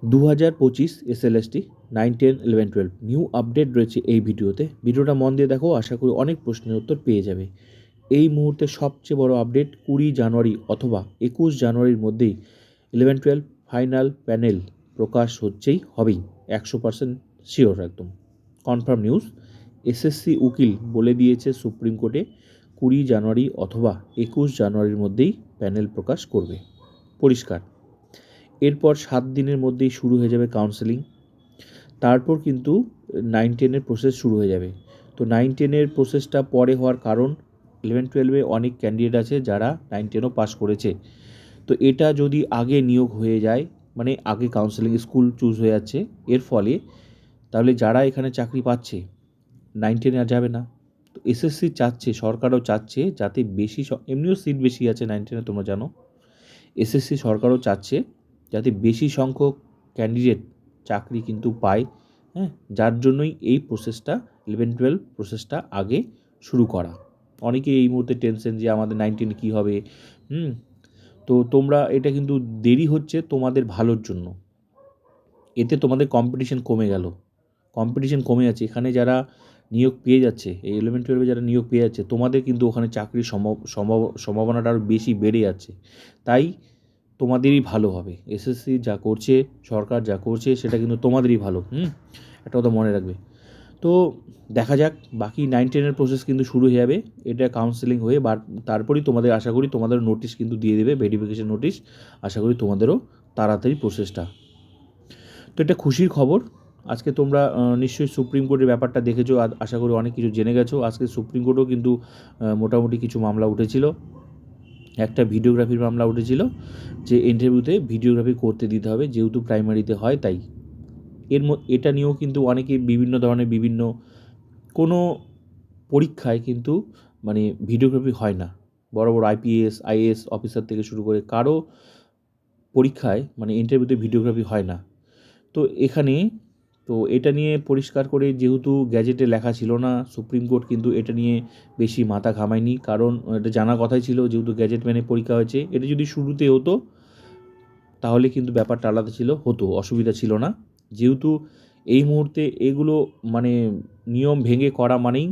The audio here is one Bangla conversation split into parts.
2025 এসএলএসটি 9, 10, 11, 12 নিউ আপডেট রয়েছে এই ভিডিওতে। ভিডিওটা মন দিয়ে দেখো, আশা করি অনেক প্রশ্নের উত্তর পেয়ে যাবে। এই মুহূর্তে সবচেয়ে বড় আপডেট 20 জানুয়ারি অথবা 21 জানুয়ারির মধ্যেই 11-12 ফাইনাল প্যানেল প্রকাশ হবেই 100% শিওর, একদম কনফার্ম নিউজ। এসএসসি উকিল বলে দিয়েছে সুপ্রিম কোর্টে 20 জানুয়ারি অথবা 21 জানুয়ারির মধ্যেই প্যানেল প্রকাশ করবে, পরিষ্কার। এরপর 7 দিনের মধ্যেই শুরু হয়ে যাবে কাউন্সেলিং। তারপর কিন্তু 9-10 প্রসেস শুরু হয়ে যাবে। তো 9-10 প্রসেসটা পরে হওয়ার কারণ 11-12 অনেক ক্যান্ডিডেট আছে যারা 9-10 পাস করেছে। তো এটা যদি আগে নিয়োগ হয়ে যায়, মানে আগে কাউন্সেলিং স্কুল চুজ হয়ে যাচ্ছে, এর ফলে তাহলে যারা এখানে চাকরি পাচ্ছে 9-10 আর যাবে না। তো এসএসসি চাচ্ছে, সরকারও চাচ্ছে যাতে বেশি, এমনিও সিট বেশি আছে 9-10 তোমরা জানো। এসএসসি সরকারও চাচ্ছে যাতে বেশি সংখ্যক ক্যান্ডিডেট চাকরি কিন্তু পায়, হ্যাঁ, যার জন্যই এই প্রসেসটা 11-12 প্রসেসটা আগে শুরু করা। অনেকে এই মুহূর্তে টেনশন যে আমাদের 9-10 কী হবে। তো তোমরা, এটা কিন্তু দেরি হচ্ছে তোমাদের ভালোর জন্য। এতে তোমাদের কম্পিটিশন কমে গেল, কম্পিটিশন কমে যাচ্ছে। এখানে যারা নিয়োগ পেয়ে যাচ্ছে, এই 11-12 যারা নিয়োগ পেয়ে যাচ্ছে, তোমাদের কিন্তু ওখানে চাকরির সম্ভাবনাটা আরও বেশি বেড়ে যাচ্ছে। তাই তোমাদেরই ভালো হবে। এসএসসি যা করছে, সরকার যা করছে, সেটা কিন্তু তোমাদেরই ভালো। একটা কথা মনে রাখবে। তো দেখা যাক, বাকি 9-10 প্রসেস কিন্তু শুরু হয়ে যাবে। এটা কাউন্সেলিং হয়ে তারপরেই তোমাদের, আশা করি তোমাদেরও নোটিশ কিন্তু দিয়ে দেবে, ভেরিফিকেশন নোটিশ। আশা করি তোমাদেরও তাড়াতাড়ি প্রসেসটা। তো এটা খুশির খবর। আজকে তোমরা নিশ্চয়ই সুপ্রিম কোর্টের ব্যাপারটা দেখেছো, আশা করি অনেক কিছু জেনে গেছো। আজকে সুপ্রিম কোর্টেও কিন্তু মোটামুটি কিছু মামলা উঠেছিল। একটা ভিডিওগ্রাফির মামলা উঠেছিল যে ইন্টারভিউতে ভিডিওগ্রাফি করতে দিতে হবে, যেহেতু প্রাইমারিতে হয় তাই। এটা নিয়েও কিন্তু অনেকে বিভিন্ন ধরনের বিভিন্ন কোনো পরীক্ষায় কিন্তু মানে ভিডিওগ্রাফি হয় না। বড় বড় আইপিএস আইএএস অফিসার থেকে শুরু করে কারো পরীক্ষায় মানে ইন্টারভিউতে ভিডিওগ্রাফি হয় না। তো এখানে তো এটা নিয়ে পরিষ্কার করে, যেহেতু গ্যাজেটে লেখা ছিল না, সুপ্রিম কোর্ট কিন্তু এটা নিয়ে বেশি মাথা ঘামায়নি, কারণ এটা জানা কথাই ছিল, যেহেতু গ্যাজেট মেনে পরীক্ষা হয়েছে। এটা যদি শুরুতে হতো তাহলে কিন্তু ব্যাপারটা আলাদা হতো, অসুবিধা ছিল না। যেহেতু এই মুহূর্তে এগুলো মানে নিয়ম ভেঙে করা মানেই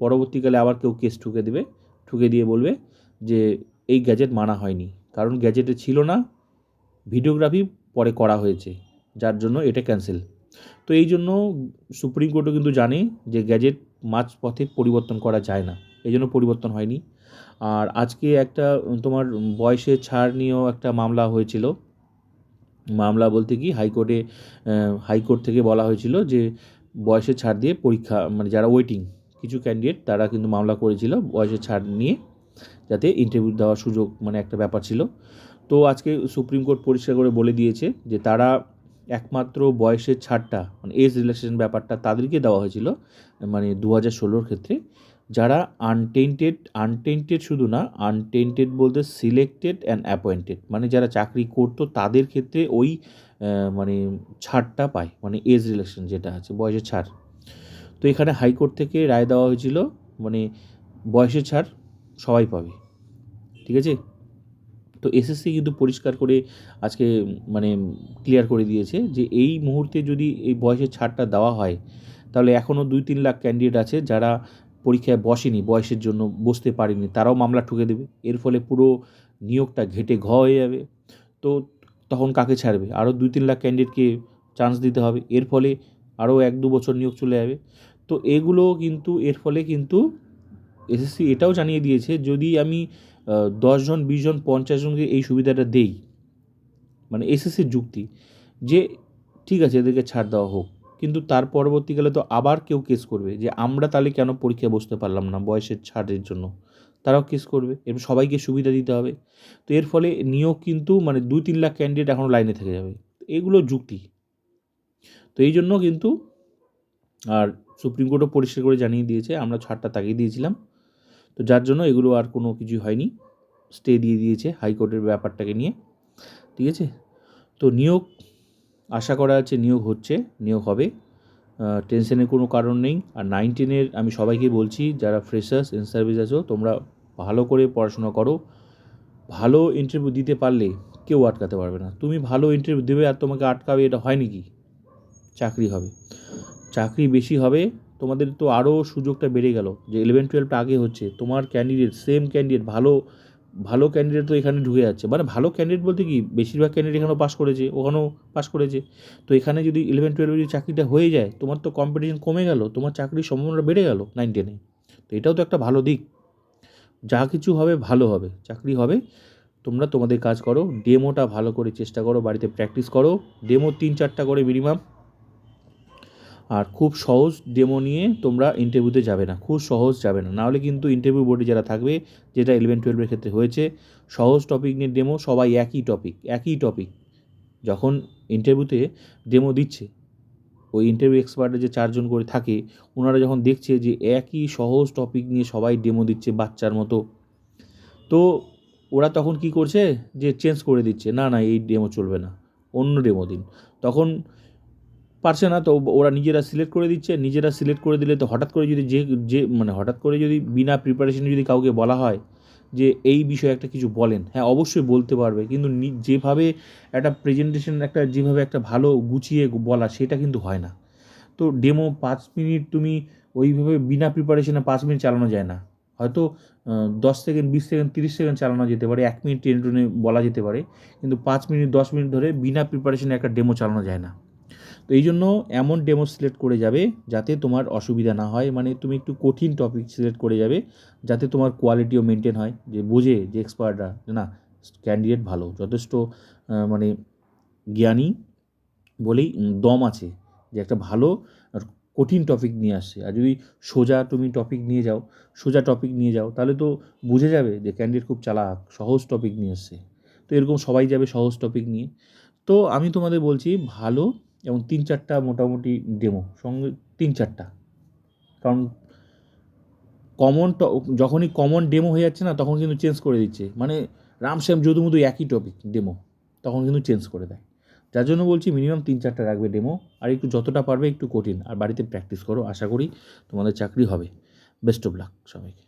পরবর্তীকালে আবার কেউ কেস ঠুকে দিয়ে বলবে যে এই গ্যাজেট মানা হয়নি, কারণ গ্যাজেটে ছিল না, ভিডিওগ্রাফি পরে করা হয়েছে, যার জন্য এটা ক্যান্সেল। তো এই জন্য সুপ্রিম কোর্টও কিন্তু জানে যে গ্যাজেট মাঝপথে পরিবর্তন করা যায় না, এই জন্য পরিবর্তন হয়নি। আর আজকে একটা তোমার বয়সের ছাড় নিয়েও একটা মামলা হয়েছিল। মামলা বলতে কি, হাইকোর্ট থেকে বলা হয়েছিল যে বয়সের ছাড় দিয়ে পরীক্ষা, মানে যারা ওয়েটিং কিছু ক্যান্ডিডেট তারা কিন্তু মামলা করেছিল বয়সের ছাড় নিয়ে, যাতে ইন্টারভিউ দেওয়ার সুযোগ, মানে একটা ব্যাপার ছিল। তো আজকে সুপ্রিম কোর্ট পরিষ্কার করে বলে দিয়েছে যে তারা একমাত্র বয়সের ছাড়টা, মানে এজ রিল্যাক্সেশন ব্যাপারটা তাদেরকে দেওয়া হয়েছিল, মানে 2016 ক্ষেত্রে। যারা আনটেন্টেড শুধু না, আনটেন্টেড বলতে সিলেক্টেড অ্যান্ড অ্যাপয়েন্টেড, মানে যারা চাকরি করতো তাদের ক্ষেত্রে ওই মানে ছাড়টা পায়, মানে এজ রিল্যাক্সেশন যেটা আছে, বয়সের ছাড়। তো এখানে হাইকোর্ট থেকে রায় দেওয়া হয়েছিল, মানে বয়সের ছাড় সবাই পাবে, ঠিক আছে। তো এসএসসি কিন্তু পরিষ্কার করে আজকে মানে ক্লিয়ার করে দিয়েছে যে এই মুহূর্তে যদি এই বয়সের ছাড়টা দেওয়া হয়, তাহলে এখনও 2-3 লাখ ক্যান্ডিডেট আছে যারা পরীক্ষায় বসেনি, বয়সের জন্য বসতে পারেনি, তারাও মামলা ঠুকে দেবে। এর ফলে পুরো নিয়োগটা ঘেটে হয়ে যাবে। তো তখন কাকে ছাড়বে? আরও 2-3 লাখ ক্যান্ডিডেটকে চান্স দিতে হবে। এর ফলে আরও 1-2 বছর নিয়োগ চলে যাবে। তো এগুলো কিন্তু, এর ফলে কিন্তু এসএসসি এটাও জানিয়ে দিয়েছে, যদি আমি 10 জন, 20 জন, 50 জনকে এই সুবিধাটা দেই, মানে এসএসসির যুক্তি যে ঠিক আছে এদেরকে ছাড় দেওয়া হোক, কিন্তু তার পরবর্তীকালে তো আবার কেউ কেস করবে যে আমরা তাহলে কেন পরীক্ষায় বসতে পারলাম না বয়সের ছাড়ের জন্য, তারাও কেস করবে, এবং সবাইকে সুবিধা দিতে হবে। তো এর ফলে নিয়োগ কিন্তু মানে 2-3 লাখ ক্যান্ডিডেট এখনও লাইনে থেকে যাবে। এগুলো যুক্তি। তো এই জন্য কিন্তু, আর সুপ্রিম কোর্টও পরিষ্কার করে জানিয়ে দিয়েছে, আমরা ছাড়টা তাকিয়ে দিয়েছিলাম, তো যার জন্য এগুলো আর কোনো কিছুই হয়নি, স্টে দিয়ে দিয়েছে হাইকোর্টের ব্যাপারটাকে নিয়ে, ঠিক আছে। তো নিয়োগ আশা করা যাচ্ছে নিয়োগ হচ্ছে, নিয়োগ হবে, টেনশনের কোনো কারণ নেই। আর 9-10 আমি সবাইকে বলছি, যারা ফ্রেশার্স ইন সার্ভিস আছো, তোমরা ভালো করে পড়াশোনা করো। ভালো ইন্টারভিউ দিতে পারলে কেউ আটকাতে পারবে না। তুমি ভালো ইন্টারভিউ দেবে আর তোমাকে আটকাবে, এটা হয় নাকি? চাকরি হবে, চাকরি বেশি হবে, তোমাদের তো আরও সুযোগটা বেড়ে গেল যে 11-12টা আগে হচ্ছে, তোমার ক্যান্ডিডেট সেম ক্যান্ডিডেট ভালো ভালো ক্যান্ডিডেট তো এখানে ঢুকে যাচ্ছে, মানে ভালো ক্যান্ডিডেট বলতে কি বেশিরভাগ ক্যান্ডিডেট এখানেও পাস করেছে, ওখানেও পাস করেছে। তো এখানে যদি 11-12 যদি চাকরিটা হয়ে যায়, তোমার তো কম্পিটিশন কমে গেল, তোমার চাকরির সম্ভাবনা বেড়ে গেল 9-10-এ। তো এটাও তো একটা ভালো দিক। যা কিছু হবে ভালো হবে, চাকরি হবে। তোমরা তোমাদের কাজ করো, ডেমোটা ভালো করে চেষ্টা করো, বাড়িতে প্র্যাকটিস করো, ডেমো 3-4টা করে মিনিমাম। আর খুব সহজ ডেমো নিয়ে তোমরা ইন্টারভিউতে যাবে না, খুব সহজ যাবে না, নাহলে কিন্তু ইন্টারভিউ বোর্ডে যারা থাকবে, যেটা 11-12-এর ক্ষেত্রে হয়েছে, সহজ টপিক নিয়ে ডেমো, সবাই একই টপিক যখন ইন্টারভিউতে ডেমো দিচ্ছে, ওই ইন্টারভিউ এক্সপার্টে যে 4জন করে থাকে, ওনারা যখন দেখছে যে একই সহজ টপিক নিয়ে সবাই ডেমো দিচ্ছে বাচ্চার মতো, তো ওরা তখন কি করছে যে চেঞ্জ করে দিচ্ছে, না না এই ডেমো চলবে না, অন্য ডেমো দিন। তখন পারছে না, তো ওরা নিজেরা সিলেক্ট করে দিচ্ছে, নিজেরা সিলেক্ট করে দিলে তো হঠাৎ করে যদি যে যে মানে হঠাৎ করে যদি বিনা প্রিপারেশনে যদি কাউকে বলা হয় যে এই বিষয়ে একটা কিছু বলেন, হ্যাঁ অবশ্যই বলতে পারবে, কিন্তু যেভাবে একটা প্রেজেন্টেশন, একটা যেভাবে একটা ভালো গুছিয়ে বলা, সেটা কিন্তু হয় না। তো ডেমো 5 মিনিট তুমি ওইভাবে বিনা প্রিপারেশনে 5 মিনিট চালানো যায় না, হয়তো 10 সেকেন্ড, 20 সেকেন্ড, 30 সেকেন্ড চালানো যেতে পারে, 1 মিনিট টেনে টুনে বলা যেতে পারে, কিন্তু 5 মিনিট 10 মিনিট ধরে বিনা প্রিপারেশনে একটা ডেমো চালানো যায় না। তো এই জন্য এমন ডেমো সিলেক্ট করে যাবে যাতে তোমার অসুবিধা না হয়, মানে তুমি একটু কঠিন টপিক সিলেক্ট করে যাবে, যাতে তোমার কোয়ালিটিও মেনটেন হয়, যে বোঝে যে এক্সপার্টরা না ক্যান্ডিডেট ভালো, যথেষ্ট মানে জ্ঞানী বলেই দম আছে, যে একটা ভালো আর কঠিন টপিক নিয়ে আসছে। আর যদি সোজা তুমি টপিক নিয়ে যাও, সোজা টপিক নিয়ে যাও, তাহলে তো বুঝে যাবে যে ক্যান্ডিডেট খুব চালাক, সহজ টপিক নিয়ে এসছে। তো এরকম সবাই যাবে সহজ টপিক নিয়ে। তো আমি তোমাদের বলছি ভালো এবং 3-4টা মোটামুটি ডেমো সঙ্গে, 3-4টা, কারণ যখনই কমন ডেমো হয়ে যাচ্ছে না, তখন কিন্তু চেঞ্জ করে দিচ্ছে, মানে রামশ্যাম যদুমধু একই টপিক ডেমো, তখন কিন্তু চেঞ্জ করে দেয়। যার জন্য বলছি মিনিমাম 3-4টা রাখবে ডেমো, আর একটু যতটা পারবে একটু কঠিন, আর বাড়িতে প্র্যাকটিস করো, আশা করি তোমাদের চাকরি হবে। বেস্ট অফ লাক সবাইকে।